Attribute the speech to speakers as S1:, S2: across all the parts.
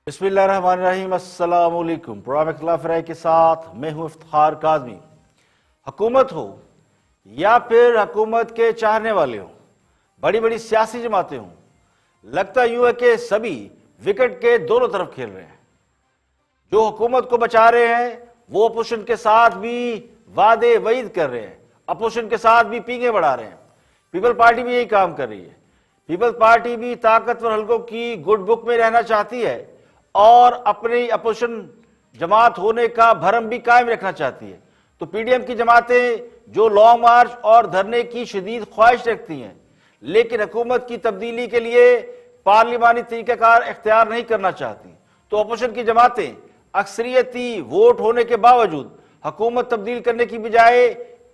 S1: बिस्मिल्लाहिर्रहमानिर्रहीम। अस्सलाम वालेकुम। प्रोग्राम इख्तिलाफ राय के साथ मैं हूं इफ्तिखार काज़मी। हुकूमत हो या फिर हुकूमत के चाहने वाले हो, बड़ी बड़ी सियासी जमातें हों, लगता यूं है कि सभी विकेट के दोनों तरफ खेल रहे हैं। जो हुकूमत को बचा रहे हैं वो अपोजिशन के साथ भी वादे वईद कर रहे हैं, अपोजिशन के साथ भी पींगे बढ़ा रहे हैं। पीपल पार्टी भी यही काम कर रही है। पीपल पार्टी भी ताकतवर हल्कों की गुड बुक में रहना चाहती है और अपनी अपोजिशन जमात होने का भरम भी कायम रखना चाहती है। तो पीडीएम की जमातें जो लॉन्ग मार्च और धरने की शदीद ख्वाहिश रखती हैं, लेकिन हुकूमत की तब्दीली के लिए पार्लिमानी तरीक़ाकार इख्तियार नहीं करना चाहती, तो अपोजिशन की जमातें अक्सरियती वोट होने के बावजूद हुकूमत तब्दील करने की बजाय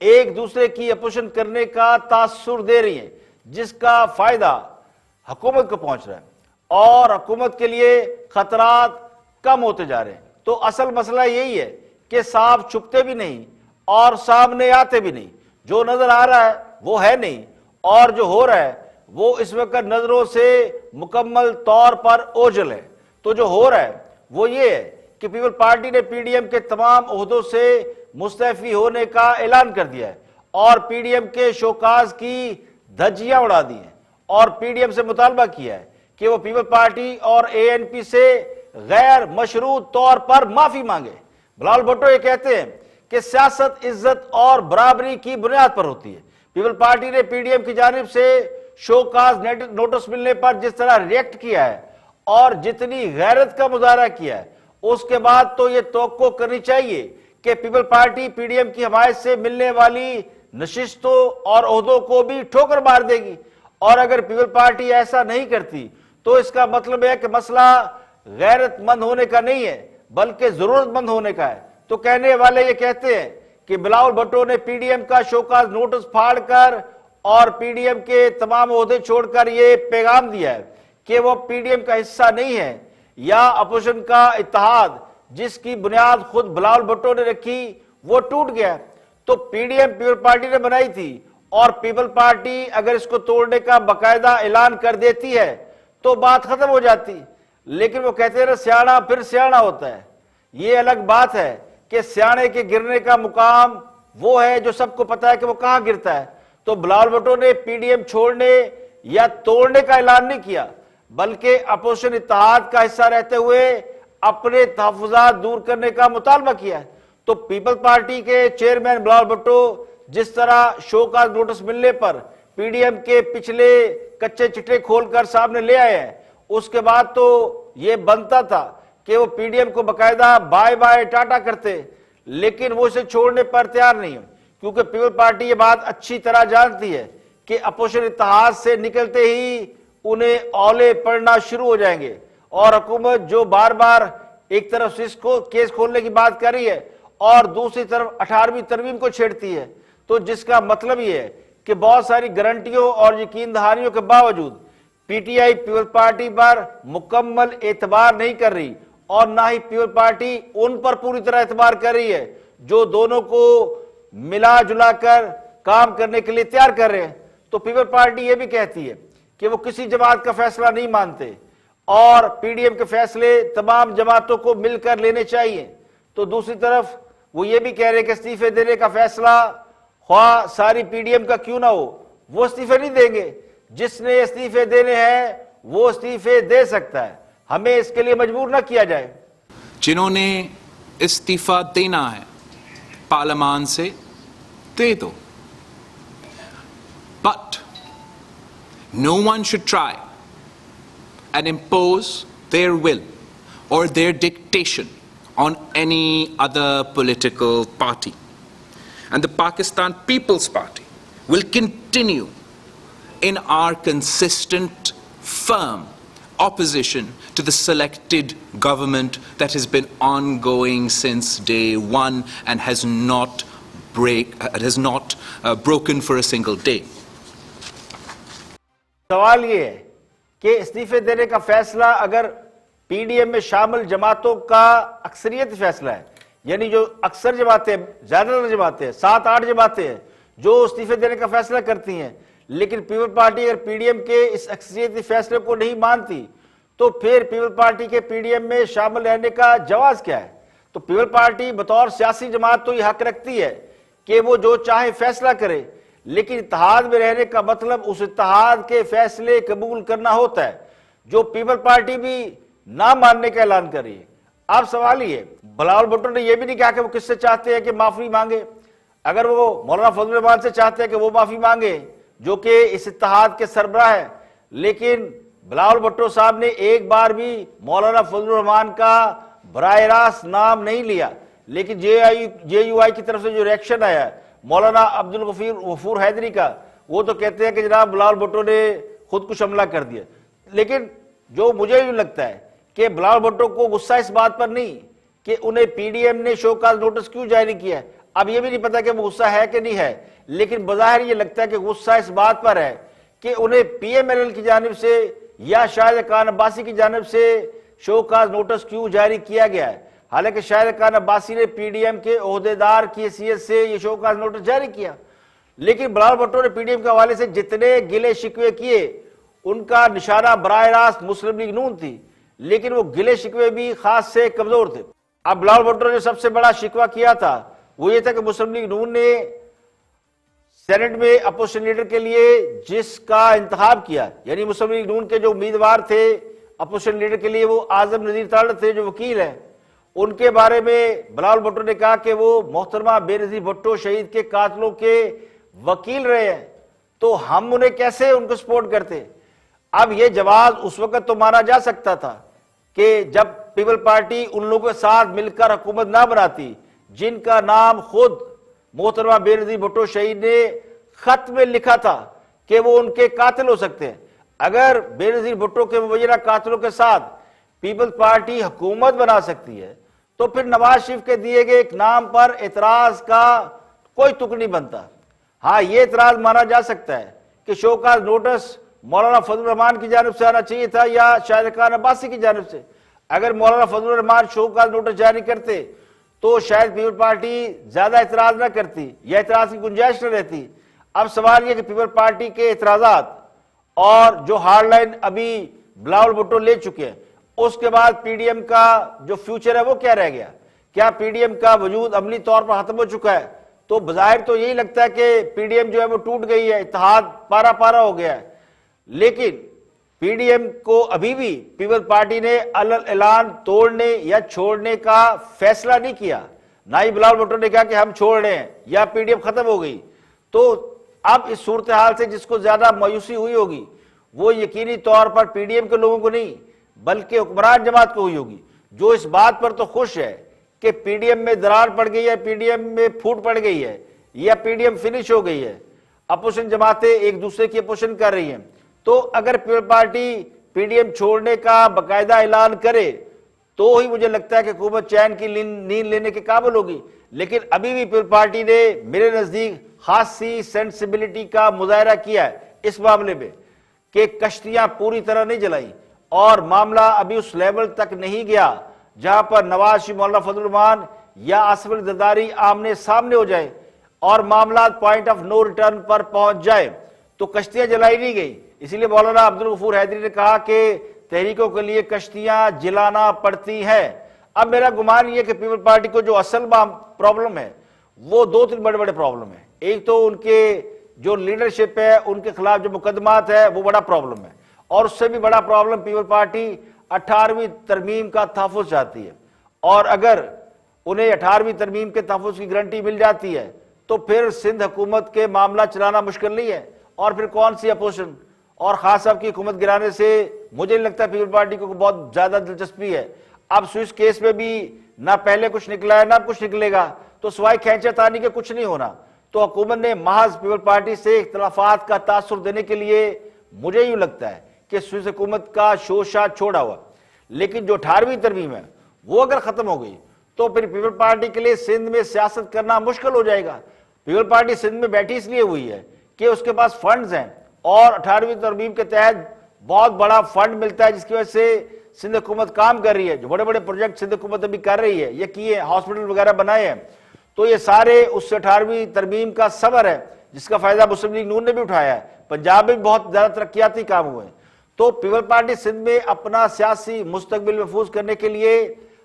S1: एक दूसरे की अपोजिशन करने का तासुर दे रही हैं, जिसका फायदा हुकूमत को पहुंच रहा है और हुकूमत के लिए खतरात कम होते जा रहे हैं। तो असल मसला यही है कि सांप छुपते भी नहीं और सामने आते भी नहीं। जो नजर आ रहा है वो है नहीं और जो हो रहा है वो इस वक्त नजरों से मुकम्मल तौर पर ओझल है। तो जो हो रहा है वो ये है कि पीपल पार्टी ने पीडीएम के तमाम ओहदों से मुस्तफी होने का ऐलान कर दिया है और पीडीएम के शोकाज की धज्जियां उड़ा दी हैं और पीडीएम से मुतालबा किया है कि वो पीपल पार्टी और एएनपी से गैर मशरूत तौर पर माफी मांगे। बिलावल भुट्टो ये कहते हैं कि सियासत इज्जत और बराबरी की बुनियाद पर होती है। पीपल पार्टी ने पीडीएम की जानिब से शोकाज नोटिस मिलने पर जिस तरह रिएक्ट किया है और जितनी गैरत का मुजाहरा किया है, उसके बाद तो ये तवक्को करनी चाहिए कि पीपल पार्टी पीडीएम की हमायत से मिलने वाली नशिस्तों और ओहदों को भी ठोकर मार देगी। और अगर पीपल पार्टी ऐसा नहीं करती तो इसका मतलब है कि मसला गैरतमंद होने का नहीं है बल्कि जरूरतमंद होने का है। तो कहने वाले ये कहते हैं कि बिलावल भुट्टो ने पीडीएम का शोकाज नोटिस फाड़कर और पीडीएम के तमाम ओहदे छोड़कर ये पैगाम दिया है कि वो पीडीएम का हिस्सा नहीं है या अपोजिशन का इत्तेहाद जिसकी बुनियाद खुद बिलावल भुट्टो ने रखी वो टूट गया। तो पीडीएम पीपल पार्टी ने बनाई थी और पीपल पार्टी अगर इसको तोड़ने का बाकायदा ऐलान कर देती है तो बात खत्म हो जाती। लेकिन वो कहते हैं ना, सियाना फिर सियाना होता है। ये अलग बात है कि सियाने के गिरने का मुकाम वो है जो सबको पता है कि वो कहां गिरता है। तो बिलावल भुट्टो ने पीडीएम छोड़ने या तोड़ने का ऐलान नहीं किया बल्कि अपोजिशन इत्तेहाद का हिस्सा रहते हुए अपने तहफ़्फ़ुज़ात दूर करने का मुतालबा किया है। तो पीपल पार्टी के चेयरमैन बिलावल भुट्टो जिस तरह शोकाज नोटिस मिलने पर पीडीएम के पिछले कच्चे चिट्ठे खोलकर सामने ले आए हैं, उसके बाद तो ये बनता था कि वो पीडीएम को बकायदा बाय बाय टाटा करते, लेकिन वो इसे छोड़ने पर तैयार नहीं है क्योंकि पीपल पार्टी ये बात अच्छी तरह जानती है कि अपोजिशन इत्तेहाद से निकलते ही उन्हें औले पड़ना शुरू हो जाएंगे और हुकूमत जो बार बार एक तरफ से इसको केस खोलने की बात कर रही है और दूसरी तरफ 18वीं तरमीम को छेड़ती है, तो जिसका मतलब ये है कि बहुत सारी गारंटियों और यकीन दहानियों के बावजूद पीटीआई पीपल पार्टी पर मुकम्मल एतबार नहीं कर रही और ना ही पीपल पार्टी उन पर पूरी तरह एतबार कर रही है जो दोनों को मिला जुला कर काम करने के लिए तैयार कर रहे हैं। तो पीपल पार्टी ये भी कहती है कि वो किसी जमात का फैसला नहीं मानते और पीडीएम के फैसले तमाम जमातों को मिलकर लेने चाहिए। तो दूसरी तरफ वो ये भी कह रहे हैं कि इस्तीफे देने का फैसला ख्वाह सारी पीडीएम का क्यों ना हो, वो इस्तीफे नहीं देंगे। जिसने इस्तीफे देने हैं वो इस्तीफे दे सकता है, हमें इसके लिए मजबूर ना किया जाए।
S2: जिन्होंने इस्तीफा देना है पार्लियामान से दे दो, but no one should try and impose their will or their dictation on any other political party. And the Pakistan People's Party will continue in our consistent, firm opposition to the selected government that has been ongoing since day one and has not broken for a single day.
S1: सवाल ये है कि इस्तीफे देने का फैसला अगर PDM में शामिल जमातों का अक्सरियत फैसला है, यानी जो अक्सर जमातें, ज्यादातर जमातें, 7-8 जमातें हैं जो इस्तीफे देने का फैसला करती हैं, लेकिन पीपल पार्टी अगर पीडीएम के इस अक्सरियती फैसले को नहीं मानती तो फिर पीपल पार्टी के पीडीएम में शामिल रहने का जवाब क्या है? तो पीपल पार्टी बतौर सियासी जमात तो ये हक रखती है कि वो जो चाहे फैसला करे, लेकिन इत्तेहाद में रहने का मतलब उस इत्तेहाद के फैसले कबूल करना होता है, जो पीपल पार्टी भी ना मानने का ऐलान कर रही है। अब सवाल ये, बिलावल भुट्टो ने यह भी नहीं कहा कि वो किससे चाहते हैं कि माफी मांगे। अगर वो मौलाना फजलुर रहमान से चाहते हैं कि वो माफी मांगे, जो कि इस इत्तेहाद के सरबराह है, लेकिन बिलावल भुट्टो साहब ने एक बार भी मौलाना फजलुर रहमान का बराह रास्त नाम नहीं लिया। लेकिन JUI की तरफ से जो रिएक्शन आया मौलाना अब्दुल गफूर हैदरी का, वो तो कहते हैं कि जनाब बिलावल भुट्टो ने खुदकुश हमला कर दिया। लेकिन जो मुझे यूं लगता है कि बिलावल भुट्टो को गुस्सा इस बात पर नहीं कि उन्हें पीडीएम ने शोकाज नोटिस क्यों जारी किया है। अब यह भी नहीं पता कि वो गुस्सा है कि नहीं है, लेकिन बज़ाहिर ये लगता है कि गुस्सा इस बात पर है कि उन्हें PMLN की जानिब से या शाहिद खान अब्बासी की जानिब से शोकाज नोटिस क्यों जारी किया गया है। हालांकि शाहिद खान अब्बासी ने पीडीएम के ओहदेदार की हैसियत से ये शोकाज नोटिस जारी किया, लेकिन बिलावल भुट्टो ने पीडीएम के हवाले से जितने गिले शिकवे किए उनका निशाना बराह रास्त मुस्लिम लीग नून थी, लेकिन वो गिले शिकवे भी खास से कमजोर थे। अब बिलावल भुट्टो ने सबसे बड़ा शिकवा किया था वो ये था कि मुस्लिम लीग नून ने सेनेट में अपोजिशन लीडर के लिए जिसका इंतखाब किया, यानी मुस्लिम लीग नून के जो उम्मीदवार थे अपोजिशन लीडर के लिए वो आजम नजीर तारड़ थे जो वकील हैं, उनके बारे में बिलावल भुट्टो ने कहा कि वो मोहतरमा बेनजीर भुट्टो शहीद के कातलों के वकील रहे हैं, तो हम उन्हें कैसे उनको सपोर्ट करते। अब ये जवाब उस वक्त तो माना जा सकता था कि जब पीपल पार्टी उन लोगों के साथ मिलकर हुकूमत ना बनाती जिनका नाम खुद मोहतरमा बेनजीर भुट्टो शहीद ने खत में लिखा था कि वो उनके कातिल हो सकते हैं। अगर बेनजीर भुट्टो के मुबैना कातिलों के साथ पीपल्स पार्टी हुकूमत बना सकती है, तो फिर नवाज शरीफ के दिए गए एक नाम पर एतराज का कोई तुक नहीं बनता। हाँ, ये एतराज माना जा सकता है कि शोकाज नोटिस मौलाना फजलुर रहमान की जानिब से आना चाहिए था या शाहिद खान अब्बासी की जानिब से। अगर मौलाना फजलुर रहमान शोकाज नोटिस जारी करते तो शायद पीपल पार्टी ज्यादा एतराज न करती या एतराज की गुंजाइश न रहती। अब सवाल यह कि पीपल पार्टी के एतराजात और जो हार्ड लाइन अभी बिलावल भुट्टो ले चुके हैं, उसके बाद पीडीएम का जो फ्यूचर है वो क्या रह गया? क्या पीडीएम का वजूद अमली तौर पर खत्म हो चुका है? तो बज़ाहिर तो यही लगता है कि पीडीएम जो है वो टूट गई है, इत्तेहाद पारा पारा हो गया है। लेकिन पीडीएम को अभी भी पीपल पार्टी ने अलग ऐलान तोड़ने या छोड़ने का फैसला नहीं किया। ना ही बिलावल भुट्टो ने कहा कि हम छोड़ रहे हैं या पीडीएम खत्म हो गई। तो अब इस सूरत हाल से जिसको ज्यादा मायूसी हुई होगी वो यकीनी तौर पर पीडीएम के लोगों को नहीं बल्कि हुक्मरान जमात को हुई होगी, जो इस बात पर तो खुश है कि पीडीएम में दरार पड़ गई है, पीडीएम में फूट पड़ गई है या पीडीएम फिनिश हो गई है। अपोजिशन जमातें एक दूसरे की अपोजिशन कर रही हैं। तो अगर पीपल पार्टी पीडीएम छोड़ने का बाकायदा ऐलान करे तो ही मुझे लगता है कि हुकूमत चैन की नींद लेने के काबिल होगी। लेकिन अभी भी पीपल पार्टी ने मेरे नजदीक खासी सेंसिबिलिटी का मुजाहरा किया है इस मामले में कि कश्तियां पूरी तरह नहीं जलाई और मामला अभी उस लेवल तक नहीं गया जहां पर नवाज शरीफ, मौलाना फजलुर रहमान या आसिफ अली जरदारी आमने सामने हो जाए और मामला पॉइंट ऑफ नो रिटर्न पर पहुंच जाए। तो कश्तियां जलाई नहीं गई, इसलिए मौलाना अब्दुल गफूर हैदरी ने कहा कि तहरीकों के लिए कश्तियां जलाना पड़ती हैं। अब मेरा गुमान यह कि पीपल पार्टी को जो असल प्रॉब्लम है वो दो तीन बड़े बड़े प्रॉब्लम है। एक तो उनके जो लीडरशिप है, उनके खिलाफ जो मुकदमात है वो बड़ा प्रॉब्लम है, और उससे भी बड़ा प्रॉब्लम पीपल पार्टी 18वीं तरमीम का तहफ़्फ़ुज़ चाहती है। और अगर उन्हें 18वीं तरमीम के तहफ़्फ़ुज़ की गारंटी मिल जाती है तो फिर सिंध हुकूमत के मामला चलाना मुश्किल नहीं है, और फिर कौन सी अपोजिशन और खास साहब की हुकूमत गिराने से मुझे नहीं लगता पीपल पार्टी को बहुत ज्यादा दिलचस्पी है। अब स्विस केस में भी ना पहले कुछ निकला है ना कुछ निकलेगा, तो सिवाय खींचातानी के कुछ नहीं होना। तो हुकूमत ने महज पीपल पार्टी से इख्तलाफात का तासुर देने के लिए मुझे यूं लगता है कि स्विस हुकूमत का शोशा छोड़ा हुआ। लेकिन जो 18वीं तरमीम है वो अगर खत्म हो गई तो फिर पीपल पार्टी के लिए सिंध में सियासत करना मुश्किल हो जाएगा। पीपल पार्टी सिंध में बैठी इसलिए हुई है कि उसके पास फंड्स हैं और 18वीं तरमीम के तहत बहुत बड़ा फंड मिलता है, जिसकी वजह से सिंध हुकूमत काम कर रही है। जो बड़े बड़े प्रोजेक्ट सिंध हुकूमत अभी कर रही है, ये किए, हॉस्पिटल वगैरह बनाए हैं, तो ये सारे उस 18वीं तरमीम का सबर है जिसका फायदा मुस्लिम लीग नून ने भी उठाया है। पंजाब में भी बहुत ज्यादा तरक्याती काम हुए हैं। तो पीपल पार्टी सिंध में अपना सियासी मुस्तकबिल महफूज करने के लिए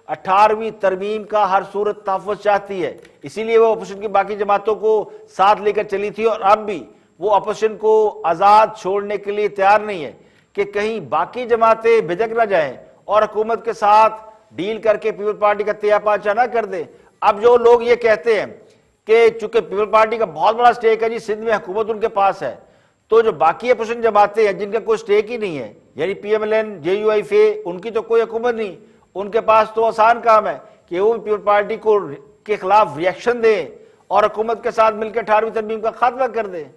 S1: 18वीं तरमीम का हर सूरत तहफ़्फ़ुज़ चाहती है। इसीलिए वो अपोजिशन की बाकी जमातों को साथ लेकर चली थी और अब भी वो अपोजिशन को आज़ाद छोड़ने के लिए तैयार नहीं है कि कहीं बाकी जमातें भिजक ना जाएं और हुकूमत के साथ डील करके पीपल पार्टी का त्यापाचा ना कर दे। अब जो लोग ये कहते हैं कि चूंकि पीपल पार्टी का बहुत बड़ा स्टेक है जी, सिंध में हुकूमत उनके पास है, तो जो बाकी अपोजिशन जमातें हैं जिनका कोई स्टेक ही नहीं है, यानी PMLN, JUIF, उनकी तो कोई हुकूमत नहीं, उनके पास तो आसान काम है कि वो पीपल पार्टी को के खिलाफ रिएक्शन दें और हुकूमत के साथ मिलकर 18वीं तरमीम का खात्मा कर दें।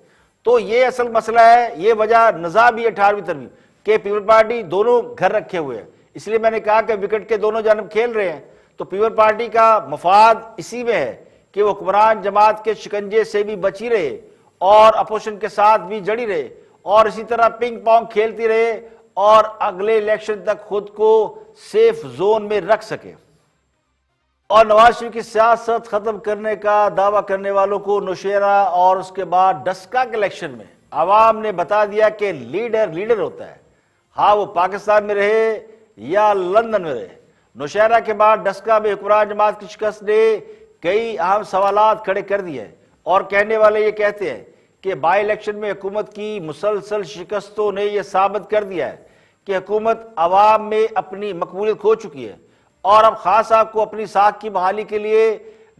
S1: तो ये असल मसला है, ये वजह नज़ा भी 18वीं तरमीम के पीपल पार्टी दोनों घर रखे हुए हैं। इसलिए मैंने कहा कि विकेट के दोनों जानब खेल रहे हैं, तो पीपल पार्टी का मफाद इसी में है कि वो हुक्मरान जमात के शिकंजे से भी बची रहे और अपोजिशन के साथ भी जड़ी रहे और इसी तरह पिंग पोंग खेलती रहे और अगले इलेक्शन तक खुद को सेफ जोन में रख सके। और नवाज शरीफ की सियासत खत्म करने का दावा करने वालों को नौशेरा और उसके बाद डस्का के इलेक्शन में आवाम ने बता दिया कि लीडर लीडर होता है, हाँ वो पाकिस्तान में रहे या लंदन में रहे। नौशेरा के बाद डस्का में हुक्मरान जमात की शिकस्त ने कई अहम सवालात खड़े कर दिए और कहने वाले ये कहते हैं कि बाई इलेक्शन में हुकूमत की मुसलसल शिकस्तों ने यह साबित कर दिया है कि हुकूमत अवाम में अपनी मकबूलियत खो चुकी है और अब खास साहब को अपनी साख की बहाली के लिए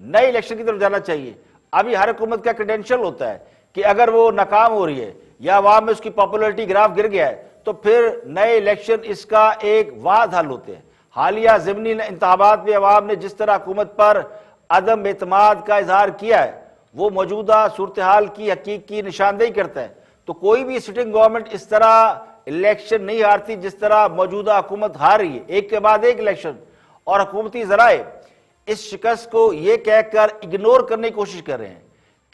S1: नए इलेक्शन की तरफ जाना चाहिए। अभी हर हुकूमत का क्रेडेंशियल होता है कि अगर वो नाकाम हो रही है या अवाम में उसकी पॉपुलरिटी ग्राफ गिर गया है तो फिर नए इलेक्शन इसका एक वाद हल होते हैं। हालिया ज़िमनी इंतखाबात में अवाम ने जिस तरह हुकूमत पर अदम एतमाद का इजहार किया है वो मौजूदा सूरत हाल की हकीकी निशानदेही करता है। तो कोई भी सिटिंग गवर्नमेंट इस तरह इलेक्शन नहीं हारती जिस तरह मौजूदा हुकूमत हार रही है, एक के बाद एक इलेक्शन। और हुकूमती जराए इस शिकस्त को ये कहकर इग्नोर करने की कोशिश कर रहे हैं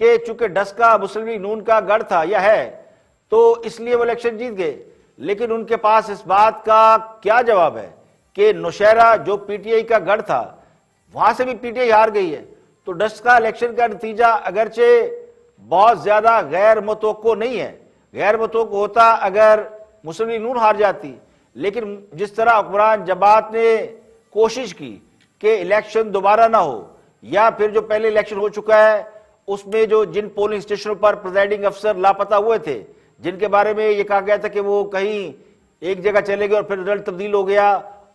S1: कि चूंकि डस्का मुस्लिम लीग नून का गढ़ था या है तो इसलिए वो इलेक्शन जीत गए। लेकिन उनके पास इस बात का क्या जवाब है कि नौशेरा जो PTI का गढ़ था वहां से भी PTI हार गई है। तो डस्का इलेक्शन का नतीजा अगरचे बहुत ज्यादा गैर मुतवक्को नहीं है, गैर मुतवक्को होता अगर मुस्लिम लीग नून हार जाती, लेकिन जिस तरह हुक्मरान जमात ने कोशिश की कि इलेक्शन दोबारा ना हो या फिर जो पहले इलेक्शन हो चुका है उसमें जो जिन पोलिंग स्टेशनों पर प्रिजाइडिंग अफसर लापता हुए थे, जिनके बारे में ये कहा गया था कि वो कहीं एक जगह चले गए और फिर रिजल्ट तब्दील हो गया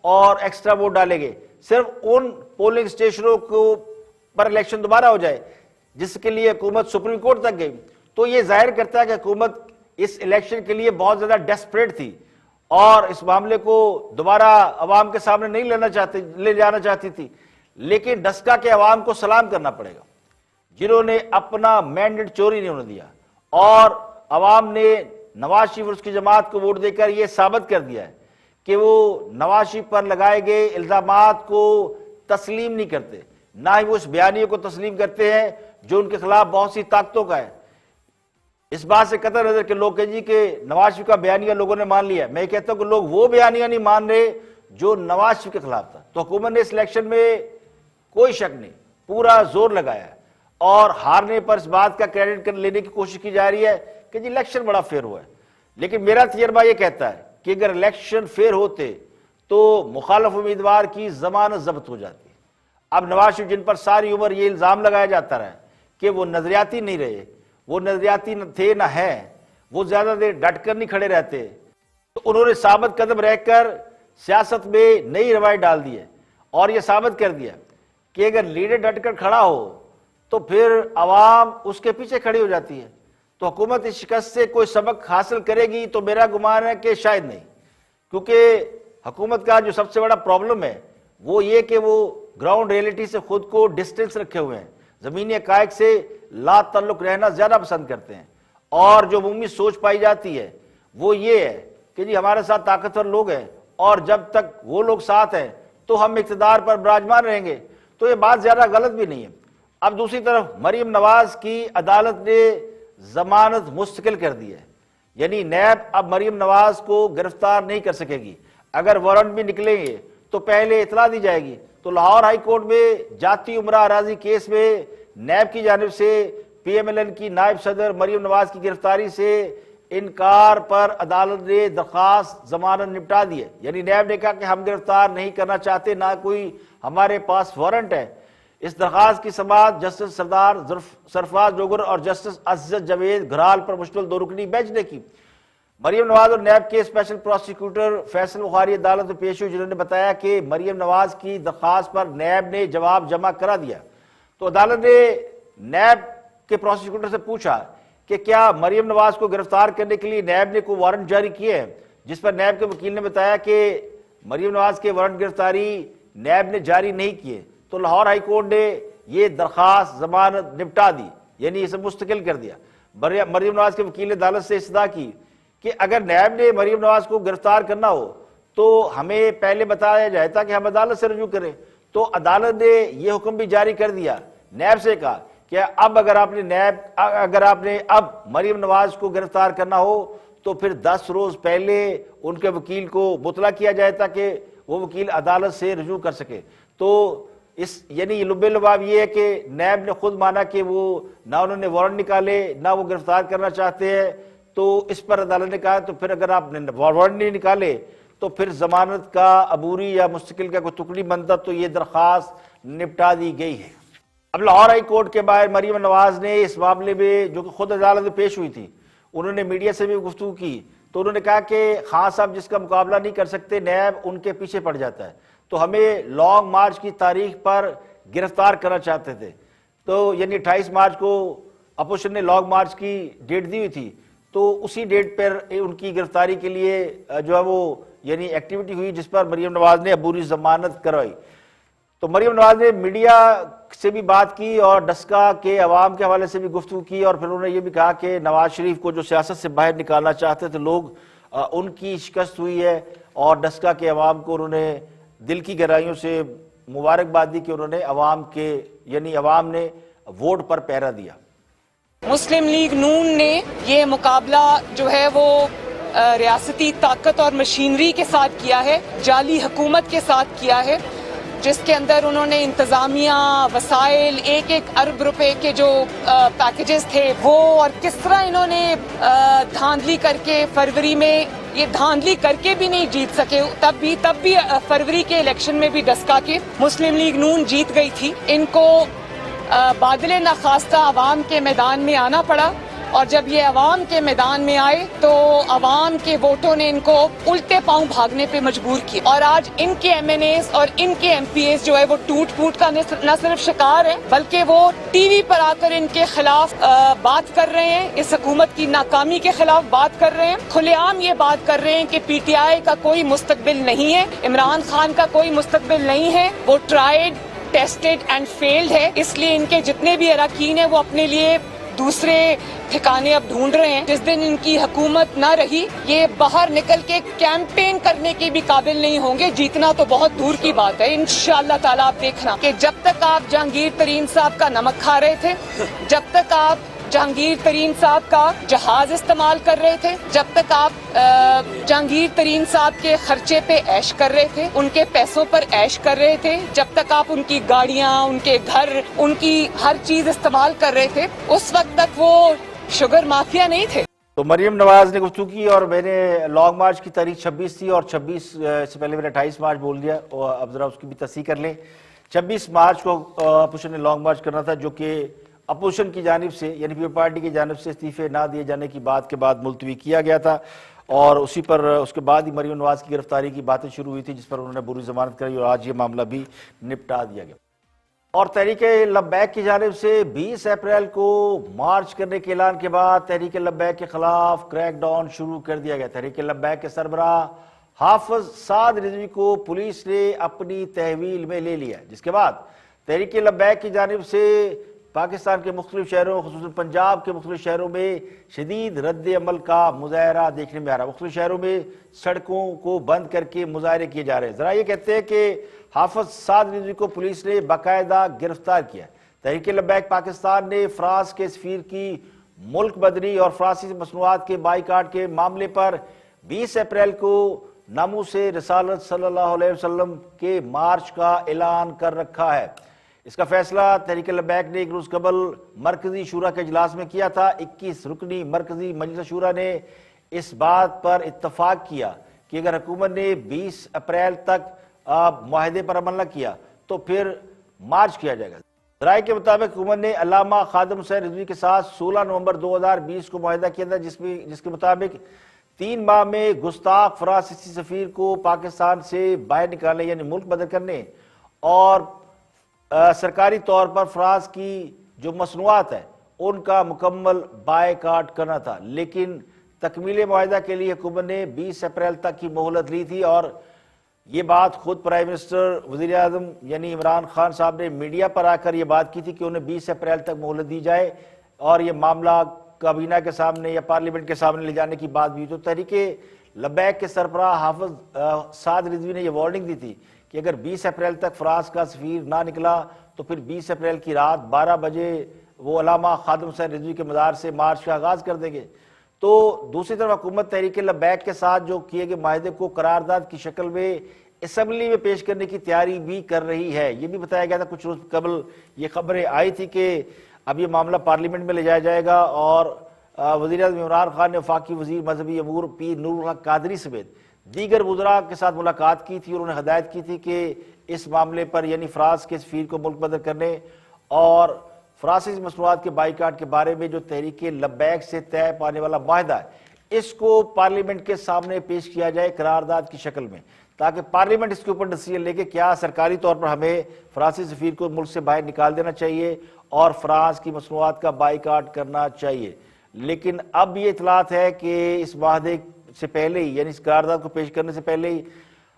S1: और एक्स्ट्रा वोट डाले गए, सिर्फ उन पोलिंग स्टेशनों को पर इलेक्शन दोबारा हो जाए जिसके लिए हुकूमत सुप्रीम कोर्ट तक गई। तो ये जाहिर करता है कि हुकूमत इस इलेक्शन के लिए बहुत ज्यादा डेस्परेट थी और इस मामले को दोबारा अवाम के सामने नहीं ले जाना चाहती थी। लेकिन डस्का के अवाम को सलाम करना पड़ेगा जिन्होंने अपना मैंडेट चोरी नहीं होने दिया और अवाम ने नवाज शरीफ और उसकी जमात को वोट देकर यह साबित कर दिया है कि वो नवाज शरीफ पर लगाए गए इल्जामात को तस्लीम नहीं करते, ना ही वो उस बयानियों को तस्लीम करते हैं जो उनके खिलाफ बहुत सी ताकतों का है। इस बात से कतई नजर के लोग कहें जी कि नवाज शरीफ का बयानिया लोगों ने मान लिया, मैं कहता हूं कि लोग वो बयानिया नहीं मान रहे जो नवाज शरीफ के खिलाफ था। तो हुकूमत ने इस इलेक्शन में कोई शक नहीं पूरा जोर लगाया है और हारने पर इस बात का क्रेडिट कर लेने की कोशिश की जा रही है कि जी इलेक्शन बड़ा फेयर हुआ है। लेकिन मेरा तजर्बा यह कहता है कि अगर इलेक्शन फेयर होते तो मुखालिफ उम्मीदवार की जमानत जब्त हो जाती। अब नवाज शरीफ जिन पर सारी उम्र ये इल्जाम लगाया जाता रहा कि वो नजरियाती नहीं रहे, वो नजरियाती थे ना है, वो ज्यादा देर डटकर नहीं खड़े रहते, तो उन्होंने साबित कदम रहकर सियासत में नई रवायत डाल दी है और यह साबित कर दिया कि अगर लीडर डटकर खड़ा हो तो फिर अवाम उसके पीछे खड़ी हो जाती है। तो हुकूमत इस शिकस्त से कोई सबक हासिल करेगी तो मेरा गुमान है कि शायद नहीं, क्योंकि हुकूमत का जो सबसे बड़ा प्रॉब्लम है वो ये कि वो ग्राउंड रियलिटी से खुद को डिस्टेंस रखे हुए हैं, जमीनी हकायक से ला ताल्लुक रहना ज्यादा पसंद करते हैं। और जो उम्मीद सोच पाई जाती है वो ये है कि जी हमारे साथ ताकतवर लोग हैं और जब तक वो लोग साथ हैं तो हम इक़्तिदार पर विराजमान रहेंगे। तो ये बात ज्यादा गलत भी नहीं है। अब दूसरी तरफ मरीम नवाज की अदालत ने जमानत मुस्तकिल कर दी है, यानी नैब अब मरीम नवाज को गिरफ्तार नहीं कर सकेगी। अगर वारंट भी निकलेंगे तो पहले इतला दी जाएगी। तो लाहौर हाई कोर्ट में जाती उमरा अराजी केस में नैब की जानिब से PMLN की नायब सदर मरीम नवाज की गिरफ्तारी से इनकार पर अदालत ने दरखास्त जमानत निपटा दी है। यानी नैब ने कहा कि हम गिरफ्तार नहीं करना चाहते, ना कोई हमारे पास वारंट है। इस दरखास्त की समाअत जस्टिस सरदार सरफराज डोगर और जस्टिस असद जावेद घराल पर मुश्तमिल 2 रुकनी बेंच ने की। मरियम नवाज और नैब के स्पेशल प्रोसिक्यूटर फैसल बुखारी अदालत में पेश हुई, जिन्होंने बताया कि मरियम नवाज की दरखास्त पर नैब ने जवाब जमा करा दिया। तो अदालत ने नैब के प्रोसिक्यूटर से पूछा कि क्या मरियम नवाज को गिरफ्तार करने के लिए नैब ने कोई वारंट जारी किए हैं, जिस पर नैब के वकील ने बताया कि मरियम नवाज के वारंट गिरफ्तारी नैब ने जारी नहीं किए। तो लाहौर हाई कोर्ट ने यह दरखास्त जमानत निपटा दी, यानी इसे मुस्तकिल कर दिया। मरियम नवाज के वकील ने अदालत से इस्तदा की कि अगर नैब ने मरियम नवाज को गिरफ्तार करना हो तो हमें पहले बताया जाए ताकि हम अदालत से रजू करें। तो अदालत ने यह हुक्म भी जारी कर दिया, नैब से कहा कि अब अगर आपने अब मरियम नवाज को गिरफ्तार करना हो तो फिर 10 रोज पहले उनके वकील को मुतला किया जाए ताकि वो वकील अदालत से रजू कर सके। तो इस यानी लुब्बे लुबाब ये है कि नैब ने खुद माना कि वो ना उन्होंने वारंट निकाले, ना वो गिरफ्तार करना चाहते हैं। तो इस पर अदालत ने कहा तो फिर अगर आपने वारंट नहीं निकाले तो फिर जमानत का अबूरी या मुस्तकिल का कोई टुकड़ी बनता, तो ये दरखास्त निपटा दी गई है। अब लाहौर हाई कोर्ट के बाहर मरियम नवाज ने इस मामले में, जो कि खुद अदालत में पेश हुई थी, उन्होंने मीडिया से भी गुफ्तगू की। तो उन्होंने कहा कि खान साहब जिसका मुकाबला नहीं कर सकते, नैब उनके पीछे पड़ जाता है। तो हमें लॉन्ग मार्च की तारीख पर गिरफ्तार करना चाहते थे। तो यानी 28 मार्च को अपोजिशन ने लॉन्ग मार्च की डेट दी हुई थी, तो उसी डेट पर उनकी गिरफ्तारी के लिए जो है वो यानी एक्टिविटी हुई, जिस पर मरियम नवाज ने अबूरी जमानत करवाई। तो मरियम नवाज ने मीडिया से भी बात की और डस्का के अवाम के हवाले से भी गुफ्तगू की, और फिर उन्होंने ये भी कहा कि नवाज शरीफ को जो सियासत से बाहर निकालना चाहते थे लोग, उनकी शिकस्त हुई है। और डस्का के अवाम को उन्होंने दिल की गहराइयों से मुबारकबाद दी कि उन्होंने अवाम के यानी अवाम ने वोट पर पहरा दिया।
S3: मुस्लिम लीग नून ने ये मुकाबला जो है वो रियासती ताकत और मशीनरी के साथ किया है, जाली हुकूमत के साथ किया है, जिसके अंदर उन्होंने इंतजामिया, वसाइल, 1-1 अरब रुपए के जो पैकेजेस थे वो, और किस तरह इन्होंने धांधली करके फरवरी में, ये धांधली करके भी नहीं जीत सके, तब भी फरवरी के इलेक्शन में भी डस्का के मुस्लिम लीग नून जीत गई थी। इनको बादले नाखास्ता अवाम के मैदान में आना पड़ा, और जब ये अवाम के मैदान में आए तो अवाम के वोटों ने इनको उल्टे पांव भागने पे मजबूर किया। और आज इनके MNAs और इनके MPAs जो है वो टूट फूट का न सिर्फ शिकार है, बल्कि वो टीवी पर आकर इनके खिलाफ बात कर रहे हैं, इस हुकूमत की नाकामी के खिलाफ बात कर रहे हैं, खुलेआम ये बात कर रहे हैं कि PTI का कोई मुस्तकबिल नहीं है, इमरान खान का कोई मुस्तकबिल नहीं है, वो ट्राइड, टेस्टेड एंड फेल्ड है। इसलिए इनके जितने भी अरकान हैं वो अपने लिए दूसरे ठिकाने अब ढूंढ रहे हैं। जिस दिन इनकी हुकूमत ना रही, ये बाहर निकल के कैंपेन करने के भी काबिल नहीं होंगे। जीतना तो बहुत दूर की बात है। इंशाअल्लाह ताला आप देखना कि जब तक आप जहांगीर तरीन साहब का नमक खा रहे थे, जब तक आप जहांगीर तरीन साहब का जहाज इस्तेमाल कर रहे थे, जब तक आप जहांगीर तरीन साहब के खर्चे पे ऐश कर रहे थे, उनके पैसों पर ऐश कर रहे थे, जब तक आप उनकी गाड़ियां, उनके घर, उनकी हर चीज इस्तेमाल कर रहे थे, उस वक्त तक वो शुगर माफिया नहीं थे।
S1: तो मरियम नवाज ने गुफ्तगू की, और मैंने लॉन्ग मार्च की तारीख 26 थी और 26 से पहले मैंने 28 मार्च बोल दिया, और अब जरा उसकी भी तस्दीक कर लें। 26 मार्च को अपोजिशन ने लॉन्ग मार्च करना था, जो कि अपोजिशन की जानिब से यानी पीपल पार्टी की जानिब से इस्तीफे ना दिए जाने की बात के बाद मुलतवी किया गया था, और उसी पर उसके बाद ही मरियम नवाज की गिरफ्तारी की बातें शुरू हुई थी, जिस पर उन्होंने बुरी जमानत कराई और आज ये मामला भी निपटा दिया गया। और तहरीक लब्बैक की जानिब से 20 अप्रैल को मार्च करने के ऐलान के बाद तहरीक लब्बैक के खिलाफ क्रैकडाउन शुरू कर दिया गया। तहरीक लब्बैक के सरबराह हाफिज साद रिजवी को पुलिस ने अपनी तहवील में ले लिया, जिसके बाद तहरीक लब्बैक की जानिब से पाकिस्तान के मुख्तलिफ शहरों, खुसूसन पंजाब के मुख्तलिफ शहरों में शदीद रद्द अमल का मुजाहरा देखने में आ रहा है। मुख्तलिफ शहरों में सड़कों को बंद करके मुजाहरे किए जा रहे हैं। जरा ये कहते हैं कि हाफिज साद रिजवी को पुलिस ने बाकायदा गिरफ्तार किया। तहरीक लब्बैक पाकिस्तान ने फ्रांस के सफीर की मुल्क बदरी और फ्रांसीसी मसनूआत के बाइकाट के मामले पर 20 अप्रैल को नामूस रिसालत सल्लल्लाहु अलैहि वसल्लम के मार्च का ऐलान कर रखा है। इसका फैसला तहरीक लब्बैक ने एक रोज कबल मरकजी शूरा के इजलास में किया था। 21 रुकनी मरकजी मजलिस शूरा ने इस बात पर इत्तफाक किया कि अगर हुकूमत ने 20 अप्रैल तक मुआहदे पर अमल न किया तो फिर मार्च किया जाएगा। राय के मुताबिक हुकूमत ने अल्लामा खादिम हुसैन रिजवी के साथ 16 नवंबर 2020 को मुआहदा किया था, जिसके मुताबिक 3 माह में गुस्ताख फ्रांसीसी सफीर को पाकिस्तान से बाहर निकालने यानी मुल्क बदल करने और सरकारी तौर पर फ्रांस की जो मसनूआत है उनका मुकम्मल बायकाट करना था। लेकिन तकमील मुआहदा के लिए हुकूमत ने 20 अप्रैल तक की मोहलत ली थी और ये बात खुद प्राइम मिनिस्टर वज़ीर आज़म यानी इमरान खान साहब ने मीडिया पर आकर ये बात की थी कि उन्हें 20 अप्रैल तक मोहलत दी जाए और ये मामला काबीना के सामने या पार्लियामेंट के सामने ले जाने की बात भी। तो तहरीके लब्बैक के सरबराह हाफिज साद रिजवी ने यह वार्निंग दी थी कि अगर 20 अप्रैल तक फ्रांस का सफीर ना निकला तो फिर 20 अप्रैल की रात 12 बजे वो अल्लामा खादिम हुसैन रिजवी के मज़ार से मार्च का आगाज कर देंगे। तो दूसरी तरफ हुकूमत तहरीक लब्बैक के साथ जो किए गए माहदे को करारदाद की शक्ल में असम्बली में पेश करने की तैयारी भी कर रही है। ये भी बताया गया था कुछ रोज कबल ये खबरें आई थी कि अब ये मामला पार्लियामेंट में ले जाया जाएगा और वज़ीर आज़म इमरान खान ने वफाकी वज़ीर मजहबी अमूर पीर नूरुल हक कादरी समेत दीगर वज़रा के साथ मुलाकात की थी और उन्हें हदायत की थी कि इस मामले पर यानी फ्रांस के सफीर को मुल्क बदल करने और फ्रांसीसी मसनूआत के बाईकाट के बारे में जो तहरीक लब्बैक से तय पाने वाला माहदा है इसको पार्लियामेंट के सामने पेश किया जाए करारदाद की शक्ल में, ताकि पार्लियामेंट इसके ऊपर डिसीजन लेके क्या सरकारी तौर पर हमें फ्रांसीसी सफीर को मुल्क से बाहर निकाल देना चाहिए और फ्रांस की मसनूआत का बाईकाट करना चाहिए। लेकिन अब ये इतलात है कि इस माहदे से पहले ही यानी इस करारदाद को पेश करने से पहले ही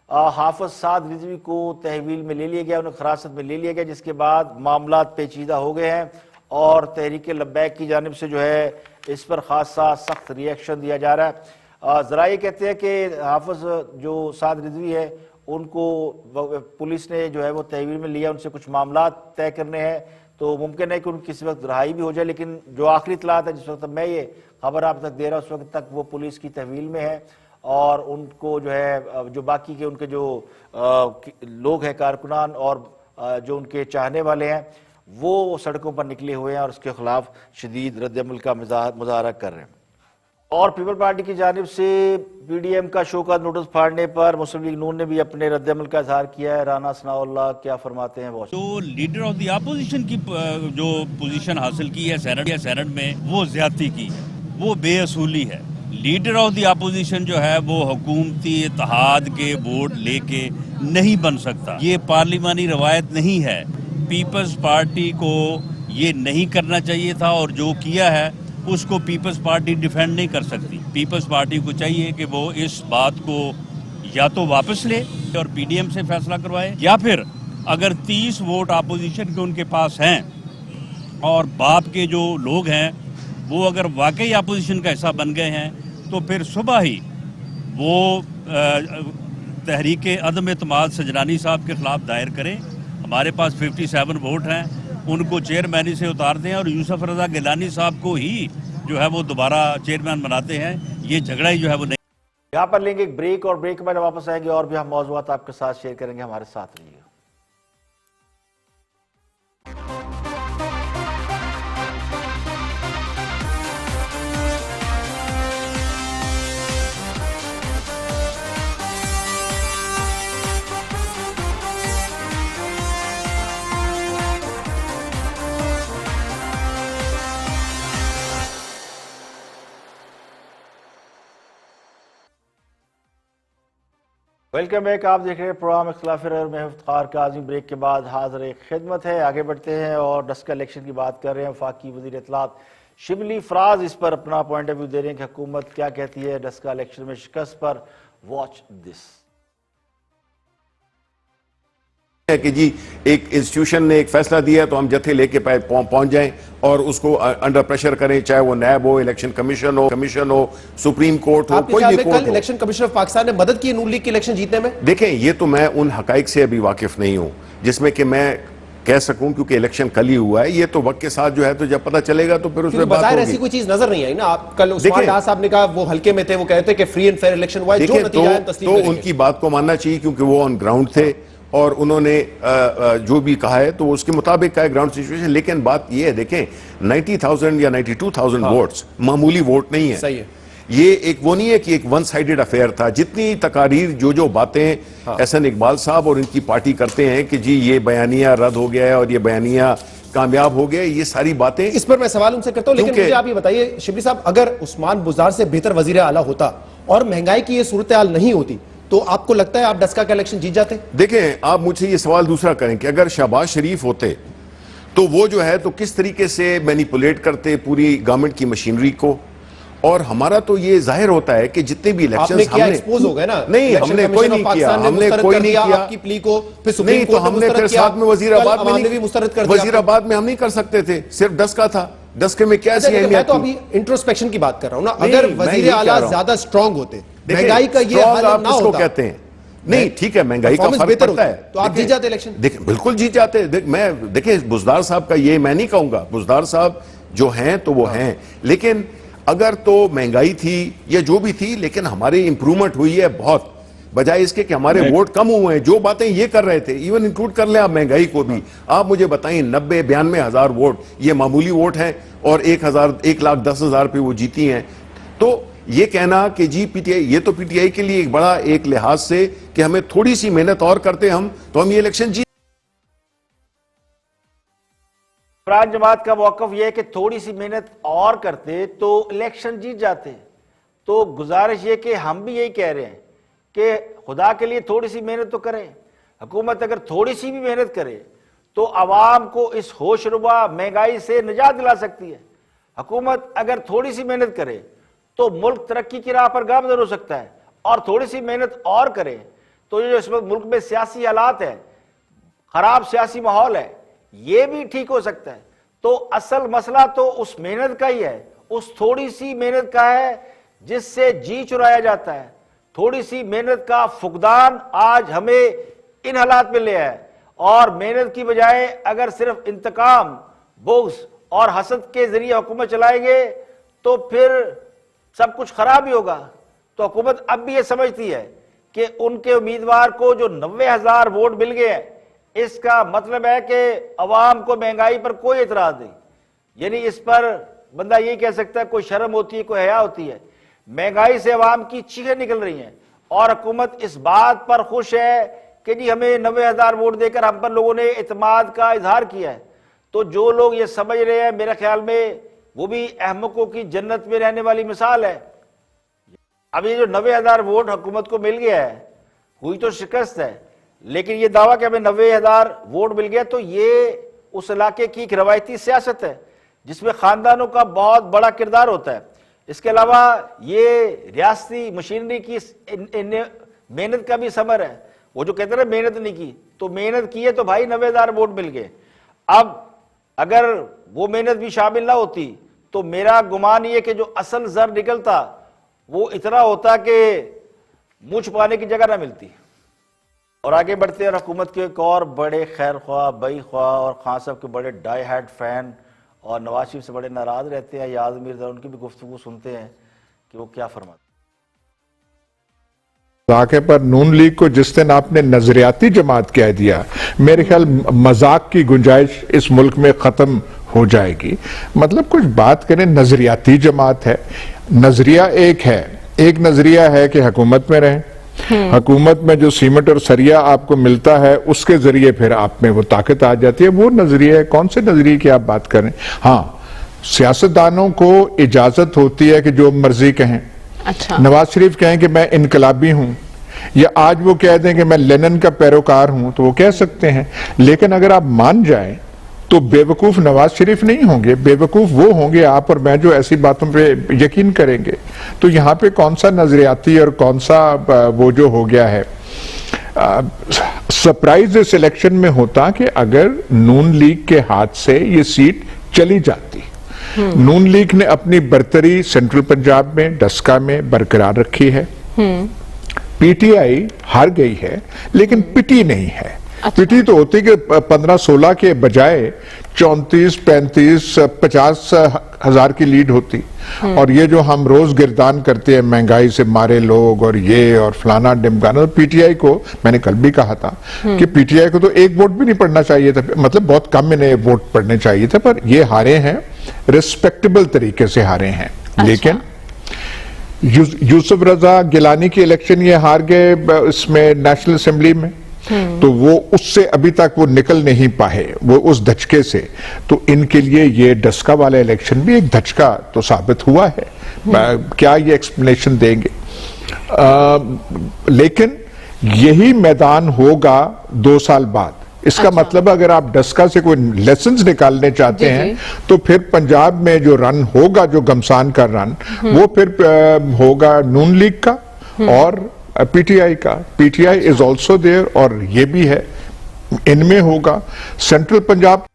S1: हाफिज साद रिजवी को तहवील में ले लिया गया, उन्हें खरासत में ले लिया गया, जिसके बाद मामला पेचीदा हो गए हैं और तहरीक लब्बैक की जानिब से जो है इस पर खासा सख्त रिएक्शन दिया जा रहा है। जरा ये कहते हैं कि हाफिज जो साद रिजवी है उनको पुलिस ने जो है वो तहवील में लिया, उनसे कुछ मामला तय करने हैं, तो मुमकिन है कि उनकी किसी वक्त रिहाई भी हो जाए। लेकिन जो आखिरी इतलात है जिस वक्त मैं ये खबर आप तक दे रहा हूँ उस वक्त तक वो पुलिस की तहवील में है और उनको जो है जो बाकी के उनके जो लोग हैं कारकुनान और जो उनके चाहने वाले हैं वो सड़कों पर निकले हुए हैं और उसके खिलाफ शदीद रद्द-ए-अमल का मुजाहरा कर रहे हैं। और पीपल पार्टी की जानिब से पीडीएम का शोकत नोटिस फाड़ने पर मुस्लिम लीग नून ने भी अपने रद्द-ए-अमल का इजहार किया है। राना सनाउल्लाह क्या फरमाते हैं वो?
S4: तो लीडर ऑफ द अपोजिशन की जो पोजीशन हासिल की है सेनेट में वो ज्यादती की, वो बेअसूली है। लीडर ऑफ द अपोजिशन जो है वो हुकूमती इत्तेहाद के वोट लेके नहीं बन सकता, ये पार्लिमानी रवायत नहीं है। पीपल्स पार्टी को ये नहीं करना चाहिए था और जो किया है उसको पीपल्स पार्टी डिफेंड नहीं कर सकती। पीपल्स पार्टी को चाहिए कि वो इस बात को या तो वापस ले और पीडीएम से फैसला करवाए या फिर अगर 30 वोट अपोजिशन के उनके पास हैं और बाप के जो लोग हैं वो अगर वाकई अपोजिशन का हिस्सा बन गए हैं तो फिर सुबह ही वो तहरीक अदम एतमाद सजरानी साहब के खिलाफ दायर करें। हमारे पास 57 वोट हैं, उनको चेयरमैनी से उतार दें और यूसुफ रजा गिलानी साहब को ही जो है वो दोबारा चेयरमैन बनाते हैं। ये झगड़ा ही जो है वो नहीं।
S1: यहाँ पर लेंगे एक ब्रेक और ब्रेक के बाद वापस आएंगे और भी हम मौजूद आपके साथ शेयर करेंगे, हमारे साथ रहिए। वेलकम बैक, आप देख रहे हैं प्रोग्राम इख्तिलाफ राय और मैं इफ्तिखार काज़मी। ब्रेक के बाद हाजिर खिदमत है, आगे बढ़ते हैं और डस्का इलेक्शन की बात कर रहे हैं। वफाकी वज़ीर इत्तलात शिबली फराज इस पर अपना पॉइंट ऑफ व्यू दे रहे हैं कि हुकूमत क्या कहती है डस्का इलेक्शन में शिकस्त पर। वॉच दिस
S5: है कि जी एक इंस्टीट्यूशन ने एक फैसला दिया तो हम जत्थे लेके पहुंच जाएं और उसको अंडर प्रेशर करें, चाहे वो नैब हो, इलेक्शन कमीशन हो, सुप्रीम कोर्ट हो, कोई भी कोर्ट हो।
S6: इलेक्शन कमीशन ऑफ पाकिस्तान ने मदद की नून लीग की इलेक्शन जीतने में। देखें,
S5: ये तो मैं उन हकाइक से अभी वाकिफ नहीं हूं जिसमें कि मैं कह सकूं, क्योंकि इलेक्शन कल ही हुआ है। ये तो वक्त के साथ जो है तो जब पता चलेगा तो फिर उसमें बात होगी।
S6: ऐसी कोई चीज नजर नहीं आई ना। आप कल उस्मान डार साहब ने कहा वो हल्के में थे, वो कहते कि फ्री एंड फेयर इलेक्शन हुआ है, जो नतीजा है तस्लीम
S5: तो उनकी बात को मानना चाहिए क्योंकि वो ऑन ग्राउंड थे और उन्होंने जो भी कहा है तो उसके मुताबिक का है ग्राउंड सिचुएशन। लेकिन बात यह है, देखें 90,000 या 92,000 वोट्स मामूली वोट नहीं है।
S6: सही है।
S5: ये एक वो नहीं है कि एक वन साइडेड अफेयर था। जितनी तकारीर जो बातें एहसन इकबाल साहब और इनकी पार्टी करते हैं कि जी ये बयानिया रद्द हो गया है और ये बयानिया कामयाब हो गया, ये सारी बातें,
S6: इस पर मैं सवाल उनसे करता हूं, लेकिन मुझे आप ये बताइए शिबली साहब, अगर उस्मान बुज़दार से बेहतर वजीर आला होता और महंगाई की ये सूरत हाल नहीं होती तो आपको लगता है आप डस्का का इलेक्शन जीत जाते?
S5: देखें, आप मुझसे ये सवाल दूसरा करें कि अगर शहबाज शरीफ होते तो वो जो है तो किस तरीके से मैनिपुलेट करते पूरी गवर्नमेंट की मशीनरी को। और हमारा तो ये जाहिर होता है कि जितने भी इलेक्शंस हमने
S6: एक्सपोज हो गए ना,
S5: नहीं हमने कोई नहीं किया, हमने कोई नहीं किया
S6: आपकी प्ली को, फिर
S5: नहीं
S6: सुप्रीम
S5: तो
S6: कोर्ट ने
S5: हमने फिर
S6: मुस्तरद किया,
S5: साथ में वजीराबाद
S6: कल
S5: में
S6: भी मुस्तरद कर दिया।
S5: वजीराबाद में हम नहीं कर सकते थे, सिर्फ डस्का था। डस्के में क्या
S6: अच्छा,
S5: सी
S6: मैं
S5: अहमियत
S6: तो
S5: थी?
S6: अभी इंट्रोस्पेक्शन की बात कर रहा हूं ना,
S5: नहीं,
S6: अगर
S5: मैं
S6: वजीर
S5: यही कह
S6: आला
S5: रहा हूं।
S6: ज्यादा स्ट्रांग होते,
S5: देखिए,
S6: महंगाई का ये
S5: strong
S6: हाल
S5: आप
S6: ना
S5: किसको
S6: होता,
S5: कहते हैं? नहीं ठीक है, महंगाई का
S6: परफॉर्मेंस
S5: फर्क
S6: बेहतर
S5: पड़ता
S6: होता
S5: है
S6: तो आप जीत जाते इलेक्शन।
S5: देखिए बिल्कुल जीत जाते। मैं देखिए बुज़दार साहब का ये मैं नहीं कहूंगा, बुज़दार साहब जो हैं तो वो हैं, लेकिन अगर तो महंगाई थी या जो भी थी, लेकिन हमारी इंप्रूवमेंट हुई है बहुत, बजाय इसके कि हमारे वोट कम हुए हैं। जो बातें ये कर रहे थे, इवन इंक्लूड कर लें आप महंगाई को भी, आप मुझे बताइए 90-92 हजार वोट ये मामूली वोट हैं और 1,10,000 पे वो जीती हैं। तो ये कहना कि जी पीटीआई, ये तो पीटीआई के लिए एक बड़ा एक लिहाज से कि हमें थोड़ी सी मेहनत और करते हम तो हम ये इलेक्शन जीत।
S1: इमरान जमात का मौकफ यह है कि थोड़ी सी मेहनत और करते तो इलेक्शन जीत जाते। तो गुजारिश ये कि हम भी यही कह रहे हैं कि खुदा के लिए थोड़ी सी मेहनत तो करें। हुकूमत अगर थोड़ी सी भी मेहनत करे तो आवाम को इस होशरुबा महंगाई से निजात दिला सकती है। हुकूमत अगर थोड़ी सी मेहनत करे तो मुल्क तरक्की की राह पर गामजन हो सकता है, और थोड़ी सी मेहनत और करे तो ये जो इस वक्त मुल्क में सियासी हालात है, खराब सियासी माहौल है, ये भी ठीक हो सकता है। तो असल मसला तो उस मेहनत का ही है, उस थोड़ी सी मेहनत का है जिससे जी चुराया जाता है। थोड़ी सी मेहनत का फुकदान आज हमें इन हालात में ले आए, और मेहनत की बजाय अगर सिर्फ इंतकाम, बुग़्ज़ और हसद के जरिए हुकूमत चलाएंगे तो फिर सब कुछ खराब ही होगा। तो हुकूमत अब भी ये समझती है कि उनके उम्मीदवार को जो 90,000 वोट मिल गए हैं, इसका मतलब है कि अवाम को महंगाई पर कोई एतराज नहीं। यानी इस पर बंदा ये कह सकता है कोई शर्म होती है, कोई हया होती है। महंगाई से अवाम की चीखें निकल रही हैं और हुकूमत इस बात पर खुश है कि जी हमें 90,000 वोट देकर हम पर लोगों ने इत्मीनान का इजहार किया है। तो जो लोग ये समझ रहे हैं, मेरे ख्याल में वो भी अहमकों की जन्नत में रहने वाली मिसाल है। अब ये जो 90,000 वोट हुकूमत को मिल गया है, हुई तो शिकस्त है, लेकिन ये दावा कि हमें 90,000 वोट मिल गया, तो ये उस इलाके की एक रवायती सियासत है जिसमें खानदानों का बहुत बड़ा किरदार होता है। इसके अलावा ये रियासती मशीनरी की मेहनत का भी समर है। वो जो कहते हैं मेहनत नहीं की, तो मेहनत की है तो भाई 90,000 वोट मिल गए। अब अगर वो मेहनत भी शामिल ना होती तो मेरा गुमान ये कि जो असल जर निकलता वो इतना होता कि मुंह छुपाने की जगह ना मिलती। और आगे बढ़ते हैं, हुकूमत के एक और बड़े खैर ख्वाह, बई ख्वाह और खान साहब के बड़े डाई हार्ड फैन और नवाज शरीफ से बड़े नाराज रहते हैं, याद मिर्जा, उनकी भी गुफ्तगू सुनते हैं कि वो क्या फरमाते।
S7: मजाक पर नून लीग को जिस दिन आपने नजरियाती जमात कह दिया, मेरे ख्याल मजाक की गुंजाइश इस मुल्क में खत्म हो जाएगी। मतलब कुछ बात करें, नजरियाती जमात है, नजरिया एक है, एक नजरिया है कि हुकूमत में रहें, हुकूमत में जो सीमेंट और सरिया आपको मिलता है उसके जरिए फिर आप में वो ताकत आ जाती है, वो नजरिया है। कौन से नजरिए की आप बात करें? हाँ, सियासतदानों को इजाजत होती है कि जो मर्जी कहें।
S8: अच्छा।
S7: नवाज शरीफ कहें कि मैं इनकलाबी हूं, या आज वो कह दें कि मैं लेनिन का पैरोकार हूं, तो वो कह सकते हैं। लेकिन अगर आप मान जाएं तो बेवकूफ नवाज शरीफ नहीं होंगे, बेवकूफ वो होंगे आप और मैं जो ऐसी बातों पे यकीन करेंगे। तो यहां पे कौन सा नजरियाती और कौन सा वो जो हो गया है। सरप्राइज इस इलेक्शन में होता कि अगर नून लीग के हाथ से ये सीट चली जाती। नून लीग ने अपनी बरतरी सेंट्रल पंजाब में, डस्का में बरकरार रखी है। पीटीआई हार गई है लेकिन पिटी नहीं है।
S8: अच्छा।
S7: पिटी तो होती कि 15-16 के बजाय 34, 35, 50 हजार की लीड होती। और ये जो हम रोज गिरदान करते हैं महंगाई से मारे लोग और ये और फलाना डिमकाना, पीटीआई को मैंने कल भी कहा था कि पीटीआई को तो एक वोट भी नहीं पड़ना चाहिए था, मतलब बहुत कम इन्हें वोट पड़ने चाहिए थे, पर ये हारे हैं, रिस्पेक्टेबल तरीके से हारे हैं। लेकिन यूसुफ रजा गिलानी की इलेक्शन ये हार गए इसमें नेशनल असेंबली में, तो वो उससे अभी तक वो निकल नहीं पाए, वो उस धचके से। तो इनके लिए ये डस्का वाला इलेक्शन भी एक धचका तो साबित हुआ है। क्या ये एक्सप्लेनेशन देंगे? लेकिन यही मैदान होगा 2 साल बाद। इसका मतलब अगर आप डस्का से कोई लेसन्स निकालने चाहते हैं तो फिर पंजाब में जो रन होगा, जो घमसान का रन, वो फिर होगा नून लीग का और पीटीआई का। पीटीआई इज ऑल्सो देयर, और ये भी है, इनमें होगा सेंट्रल पंजाब।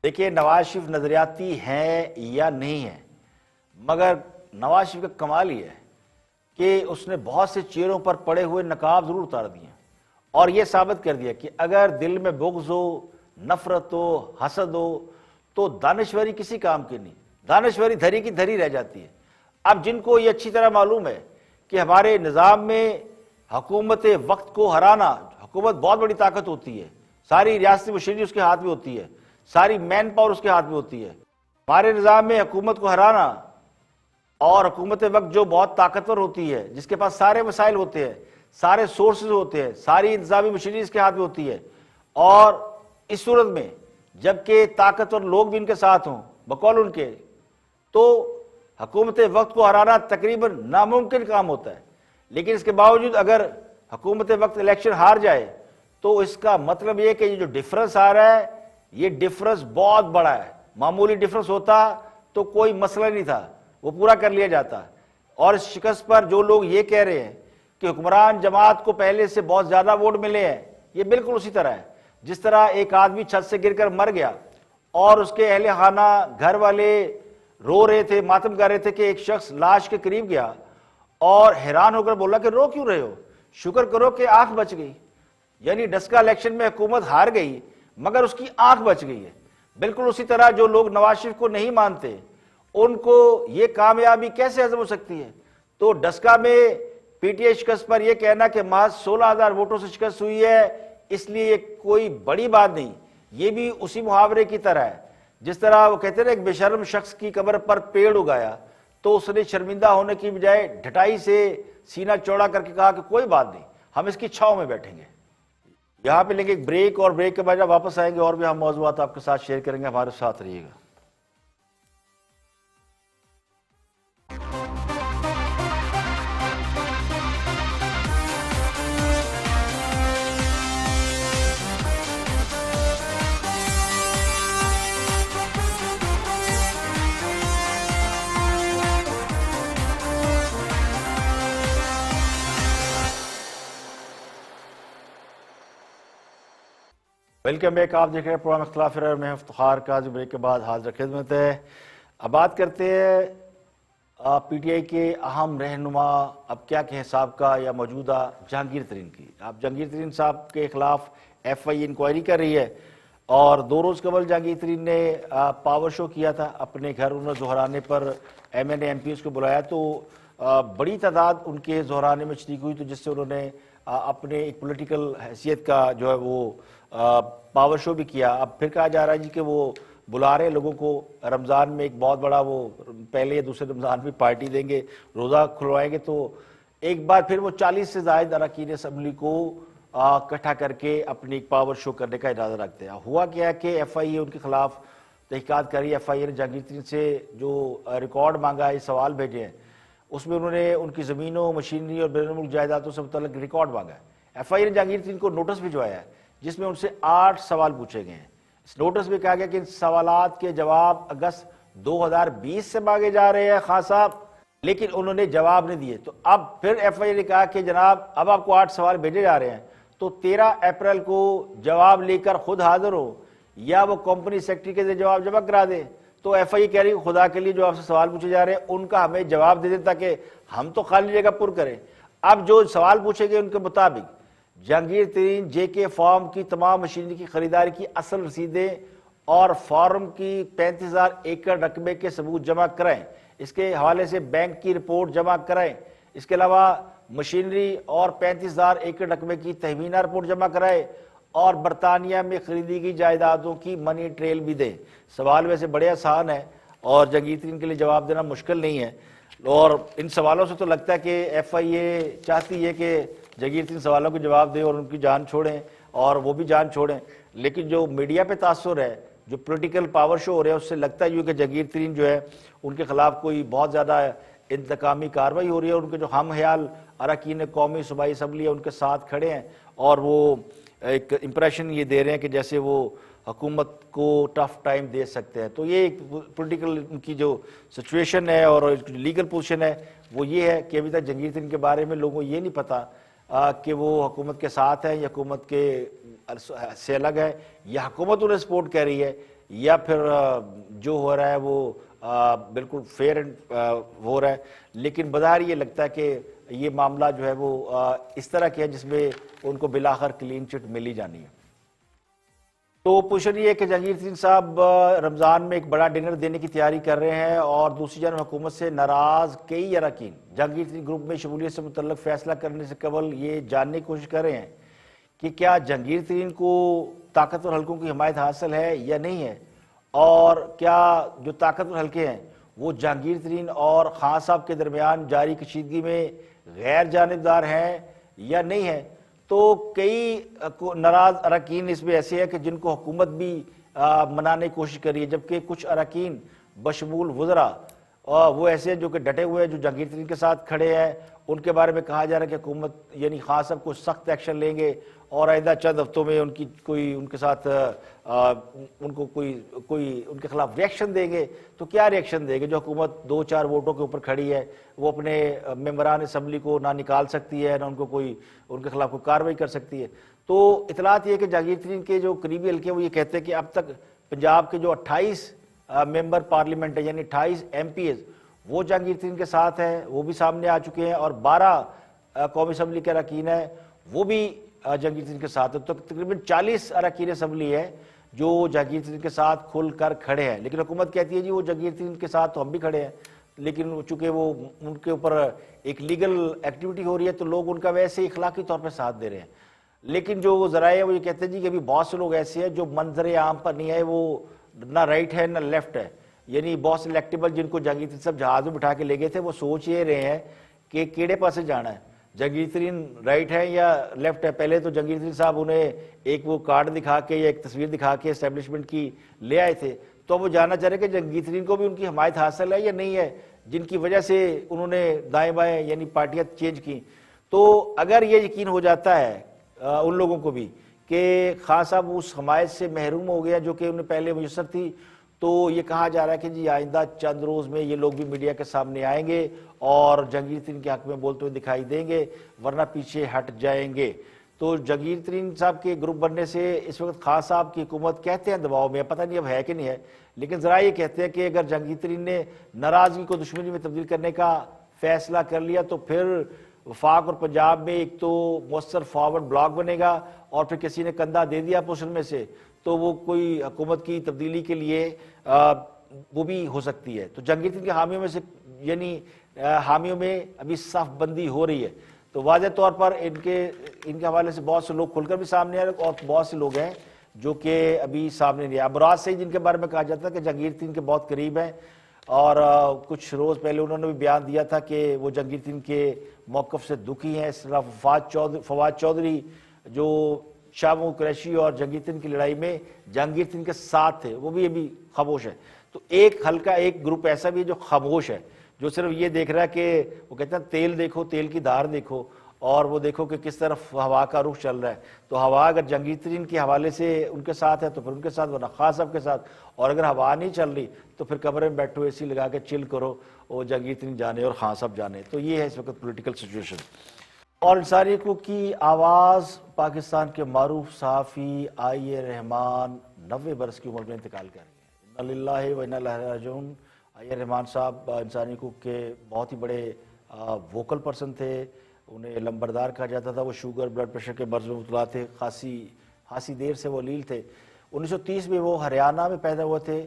S1: देखिए, नवाज शरीफ नजरियाती है या नहीं है, मगर नवाज शरीफ का कमाल ही है कि उसने बहुत से चेहरों पर पड़े हुए नकाब जरूर उतार दिए और यह साबित कर दिया कि अगर दिल में बुग़्ज़ हो, नफरत हो, हसद हो, तो दानिश्वरी किसी काम की नहीं, दानिश्वरी धरी की धरी रह जाती है। अब जिनको ये अच्छी तरह मालूम है कि हमारे निज़ाम में हुकूमत वक्त को हराना, हुकूमत बहुत बड़ी ताकत होती है, सारी रियासती मशीनरी उसके हाथ में होती है, सारी मैन पावर उसके हाथ में होती है। हमारे निज़ाम में हुकूमत को हराना और हुकूमत वक्त जो बहुत ताकतवर होती है, जिसके पास सारे वसाइल होते हैं, सारे सोर्सेज होते हैं, सारी इंतजामी मशीनरी इसके हाथ में होती है, और इस सूरत में जबकि ताकतवर लोग भी इनके साथ हों बकौल उनके, तो हुकूमत वक्त को हराना तकरीबन नामुमकिन काम होता है। लेकिन इसके बावजूद अगर हुकूमत वक्त इलेक्शन हार जाए तो इसका मतलब ये कि ये जो डिफरेंस आ रहा है, ये डिफरेंस बहुत बड़ा है। मामूली डिफरेंस होता तो कोई मसला नहीं था, वो पूरा कर लिया जाता। और इस शिकस्त पर जो लोग ये कह रहे हैं कि हुक्मरान जमात को पहले से बहुत ज्यादा वोट मिले हैं, ये बिल्कुल उसी तरह है जिस तरह एक आदमी छत से गिरकर मर गया और उसके अहले खाना, घर वाले रो रहे थे, मातम कर रहे थे कि एक शख्स लाश के करीब गया और हैरान होकर बोला कि रो क्यों रहे हो, शुक्र करो कि आंख बच गई। यानी डस्का इलेक्शन में हुकूमत हार गई मगर उसकी आंख बच गई है। बिल्कुल उसी तरह जो लोग नवाज शरीफ को नहीं मानते, उनको ये कामयाबी कैसे हजम हो सकती है? तो डस्का में पीटीआई शिकस्त पर यह कहना कि महज 16,000 वोटों से शिकस्त हुई है, इसलिए ये कोई बड़ी बात नहीं। ये भी उसी मुहावरे की तरह है जिस तरह वो कहते हैं एक बेशर्म शख्स की कब्र पर पेड़ उगाया तो उसने शर्मिंदा होने की बजाय ढटाई से सीना चौड़ा करके कहा कि कोई बात नहीं, हम इसकी छांव में बैठेंगे। यहां पे लेंगे एक ब्रेक और ब्रेक के बाद जब वापस आएंगे और भी हम मौजूद आपके साथ शेयर करेंगे, हमारे साथ रहिएगा। Welcome back. आप देख रहे हैं प्रोग्राम इख्तिलाफ राय, मैं इफ्तिखार काज़ी। ब्रेक के बाद हाजिर खिदमत है। अब बात करते हैं पीटीआई के अहम रहनुमा अब क्या कहें साहब का या मौजूदा जहांगीर तरीन की। आप जहांगीर तरीन साहब के खिलाफ एफआई इंक्वायरी कर रही है और 2 रोज कबल जहांगीर तरीन ने पावर शो किया था अपने घर उन्हें दोहराने पर। एमएनए एमपीएस को बुलाया तो बड़ी तादाद उनके दोहराने में शरीक हुई, तो जिससे उन्होंने अपने एक पॉलिटिकल हैसियत का जो है वो पावर शो भी किया। अब फिर कहा जा रहा है जी कि वो बुला रहे लोगों को, रमज़ान में एक बहुत बड़ा वो पहले या दूसरे रमज़ान में पार्टी देंगे, रोज़ा खुलवाएंगे, तो एक बार फिर वो 40 से ज़ायद अरकान असम्बली को इकट्ठा करके अपनी एक पावर शो करने का इरादा रखते हैं। हुआ क्या है कि एफआईए उनके खिलाफ तहकीकात करी। एफआईए ने जहांगीर तरीन से जो रिकॉर्ड मांगा है, सवाल भेजे हैं, उसमें उन्होंने उनकी ज़मीनों, मशीनरी और बैरून-मुल्क जायदादों से मुतल्लिक रिकॉर्ड मांगा है। एफआईए ने जहांगीर तरीन को नोटिस भिजवाया है जिसमें उनसे 8 सवाल पूछे गए हैं। इस नोटिस में कहा गया कि इन सवालात के जवाब अगस्त 2020 से मांगे जा रहे हैं खान साहब, लेकिन उन्होंने जवाब नहीं दिए। तो अब फिर एफआईए ने कहा कि जनाब अब आपको 8 सवाल भेजे जा रहे हैं, तो 13 अप्रैल को जवाब लेकर खुद हाजिर हो या वो कंपनी सेक्रेटरी के जवाब जमा करा दे। तो एफआईए कह रही है खुदा के लिए जो आपसे सवाल पूछे जा रहे हैं उनका हमें जवाब दे दें ताकि हम तो खाली जगह पुर करें। अब जो सवाल पूछे गए उनके मुताबिक जहांगीर तरीन जेके फार्म की तमाम मशीनरी की खरीदारी की असल रसीदें और फार्म की 35,000 एकड़ रकबे के सबूत जमा कराएं। इसके हवाले से बैंक की रिपोर्ट जमा कराएं। इसके अलावा मशीनरी और 35,000 एकड़ रकबे की तहमीना रिपोर्ट जमा कराएं और बरतानिया में खरीदी गई जायदादों की मनी ट्रेल भी दें। सवाल वैसे बड़े आसान है और जहांगीर तरीन के लिए जवाब देना मुश्किल नहीं है, और इन सवालों से तो लगता है कि FIA चाहती है कि जहांगीर तरीन सवालों के जवाब दें और उनकी जान छोड़ें और वो भी जान छोड़ें। लेकिन जो मीडिया पे तासुर है, जो पॉलिटिकल पावर शो हो रहा है, उससे लगता है कि जहांगीर तरीन जो है उनके खिलाफ कोई बहुत ज़्यादा इंतकामी कार्रवाई हो रही है। उनके जो हम ख्याल अरकान कौमी सूबाई असम्बली है उनके साथ खड़े हैं और वो एक इम्प्रेशन ये दे रहे हैं कि जैसे वो हुकूमत को टफ टाइम दे सकते हैं। तो ये एक पॉलिटिकल उनकी जो सिचुएशन है और लीगल पोजीशन है वो ये है कि अभी तक जहांगीर तरीन के बारे में लोगों को ये नहीं पता कि वो हुकूमत के साथ है या हुकूमत के से अलग है, या हुकूमत उन्हें सपोर्ट कर रही है, या फिर जो हो रहा है वो बिल्कुल फेयर एंड हो रहा है। लेकिन बाहर ये लगता है कि ये मामला जो है वो इस तरह के है जिसमें उनको बिलाखिर क्लीन चिट मिल ही जानी है। तो पोजीशन ये है कि जहांगीर तरीन साहब रमज़ान में एक बड़ा डिनर देने की तैयारी कर रहे हैं और दूसरी जानब हुकूमत से नाराज़ कई अरकान जहांगीर तरीन ग्रुप में शमूलियत से मुतल्लिक़ फैसला करने से कबल ये जानने की कोशिश कर रहे हैं कि क्या जहांगीर तरीन को ताकतवर हलकों की हिमायत हासिल है या नहीं है, और क्या जो ताकतवर हलके हैं वो जहांगीर तरीन और खान साहब के दरमियान जारी कशीदगी में गैर जानिबदार हैं या नहीं है। तो कई नाराज अरकान इसमें ऐसे हैं कि जिनको हुकूमत भी मनाने की कोशिश करी है, जबकि कुछ अरकान बशमूल वज़रा वो ऐसे हैं जो कि डटे हुए हैं, जो जहांगीर तरीन के साथ खड़े हैं। उनके बारे में कहा जा रहा है कि हुकूमत यानी खान साहब को सख्त एक्शन लेंगे और आइंदा चंद हफ्तों में उनकी कोई उनके साथ उनको कोई उनके खिलाफ रिएक्शन देंगे। तो क्या रिएक्शन देंगे? जो हुकूमत 2-4 वोटों के ऊपर खड़ी है वो अपने मेंबरान असम्बली को ना निकाल सकती है ना उनको कोई उनके खिलाफ कोई कार्रवाई कर सकती है। तो इतलात ये है कि जहांगीर तरीन के जो करीबी हल्के वो ये कहते हैं कि अब तक पंजाब के जो 28 मेंबर पार्लियामेंट है यानी 28 MPs वो जहांगीर तरीन के साथ हैं, वो भी सामने आ चुके हैं, और 12 कौमी असम्बली के अरकान है वो भी जहांगीर तरीन के साथ है। तो तकरीबन 40 अरकान असम्बली है जो जहांगीर तरीन के साथ खुलकर खड़े हैं। लेकिन हुकूमत कहती है जी वो जहांगीर तरीन के साथ तो हम भी खड़े हैं, लेकिन चूंकि वो उनके ऊपर एक लीगल एक्टिविटी हो रही है तो लोग उनका वैसे ही इखलाकी तौर पर साथ दे रहे हैं। लेकिन जो ज़राए है वो ये कहते हैं जी कि अभी बहुत से लोग ऐसे हैं जो मंजर आम पर नहीं है, वो ना राइट है ना लेफ्ट है, यानी बहुत से इलेक्टेबल जिनको जहांगीर तरीन साहब जहाज में बिठा के ले गए थे वो सोच ये रहे हैं कि केड़े पास जाना है, जहांगीर तरीन राइट है या लेफ्ट है। पहले तो जहांगीर तरीन साहब उन्हें एक वो कार्ड दिखा के या एक तस्वीर दिखा के एस्टेब्लिशमेंट की ले आए थे, तो वो जानना चाह रहे कि जहांगीर तरीन को भी उनकी हिमायत हासिल है या नहीं है, जिनकी वजह से उन्होंने दाएं बाएं यानी पार्टियां चेंज की। तो अगर ये यकीन हो जाता है उन लोगों को भी कि खान साहब उस हमायत से महरूम हो गया जो कि उन्हें पहले मुयसर थी, तो ये कहा जा रहा है कि जी आइंदा चंद रोज़ में ये लोग भी मीडिया के सामने आएंगे और जहांगीर तरीन के हक में बोलते हुए दिखाई देंगे, वरना पीछे हट जाएंगे। तो जहांगीर तरीन साहब के ग्रुप बनने से इस वक्त खान साहब की हुकूमत कहते हैं दबाव में, पता नहीं अब है कि नहीं है, लेकिन ज़रा ये कहते हैं कि अगर जहांगीर तरीन ने नाराज़गी को दुश्मनी में तब्दील करने का फैसला कर लिया तो फिर वफाक और पंजाब में एक तो मौसर फॉरवर्ड ब्लॉक बनेगा, और फिर किसी ने कंधा दे दिया अपोजिशन में से तो वो कोई हुकूमत की तब्दीली के लिए वो भी हो सकती है। तो जहांगीर तरीन के हामियों में से यानी हामियों में अभी साफ बंदी हो रही है। तो वाज़ेह तौर पर इनके हवाले से बहुत से लोग खुलकर भी सामने आ रहे हैं और बहुत से लोग हैं जो कि अभी सामने नहीं आए। मुराद सईद जिनके बारे में कहा जाता है कि जहांगीर तरीन के बहुत करीब हैं, और कुछ रोज़ पहले उन्होंने भी बयान दिया था कि वो जहांगीर तरीन के मौक़िफ़ से दुखी हैं। इस तरह फवाद चौधरी जो शामू कुरैशी और जहांगीर तरीन की लड़ाई में जहांगीर तरीन के साथ थे वो भी अभी खामोश है। तो एक हल्का एक ग्रुप ऐसा भी है जो खामोश है, जो सिर्फ ये देख रहा है कि वो कहते हैं तेल देखो, तेल की धार देखो, और वो देखो कि किस तरफ हवा का रुख चल रहा है। तो हवा अगर जहांगीर तरीन के हवाले से उनके साथ है तो फिर उनके साथ, वरना खान साहब के साथ, और अगर हवा नहीं चल रही तो फिर कमरे में बैठो AC लगा के चिल करो और जहांगीर तरीन जाने और खान साहब जाने। तो ये है इस वक्त पॉलिटिकल सिचुएशन। और इंसानी हकूक़ की आवाज़ पाकिस्तान के मारूफ सहाफ़ी IA रहमान 90 बरस की उम्र में इंतकाल कर गए। इन्ना लिल्लाहि व इन्ना इलैहि राजिऊन। IA रहमान साहब इंसानी हकूक़ के बहुत ही बड़े वोकल पर्सन थे, उन्हें लंबरदार कहा जाता था। वो शुगर ब्लड प्रेशर के मर्ज में मुबतला थे, खासी देर से वो लील थे। 1930 में वो हरियाणा में पैदा हुए थे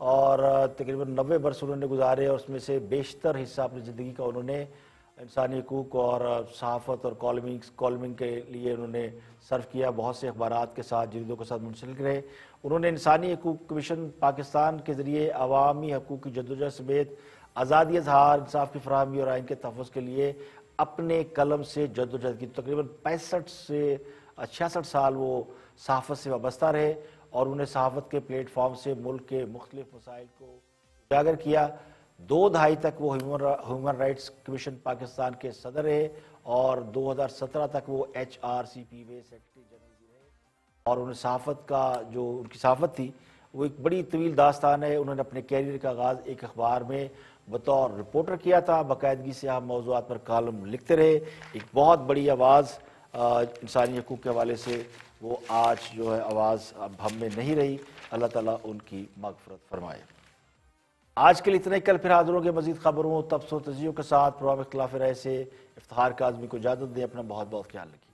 S1: और तकरीबन 90 बरस उन्होंने गुजारे और उसमें से बेशतर हिस्सा अपनी ज़िंदगी का उन्होंने इंसानी हकूक़ और सहाफ़त और कॉलमिंग के लिए उन्होंने सर्व किया। बहुत से अखबारात के साथ, जरीदों के साथ मुंसलिक रहे। उन्होंने इंसानी हकूक़ कमीशन पाकिस्तान के ज़रिए अवामी हकूक़ की जद्दोजहद समेत आज़ादी इज़हार, इंसाफ की फराहमी और आइन के तहफ़्फ़ुज़ के लिए अपने कलम से जद्दोजहद की। तकरीबन 65 से 66 साल वो सहाफ़त से वाबस्ता रहे और उन्हें सहाफ़त के प्लेटफॉर्म से मुल्क के मुख्तलिफ मसाइल को उजागर किया। 2 दहाई तक वो ह्यूमन राइट्स कमीशन पाकिस्तान के सदर रहे और 2017 तक वो HRCP में सेक्रेटरी जनरल भी रहे। और उन्हें सहाफ़त का जो उनकी सहाफ़त थी वो एक बड़ी तवील दास्तान है। उन्होंने अपने कैरियर का आगाज़ एक अखबार में बतौर रिपोर्टर किया था। बाकायदगी से हम मौज़ूआत पर कॉलम लिखते रहे। एक बहुत बड़ी आवाज़ इंसानी हकूक़ के हवाले से वो आज जो है आवाज़ अब हम में नहीं रही। अल्लाह ताला उनकी मग़फ़िरत फरमाए। आज के लिए इतना ही। कल फिर हाज़िर होंगे मज़ीद खबरों, तबसरों, तज़कियों के साथ। प्रोग्राम इख्तिलाफ़ राय से इफ्तिखार काज़मी को इजाज़त दें। अपना बहुत बहुत ख्याल रखिए।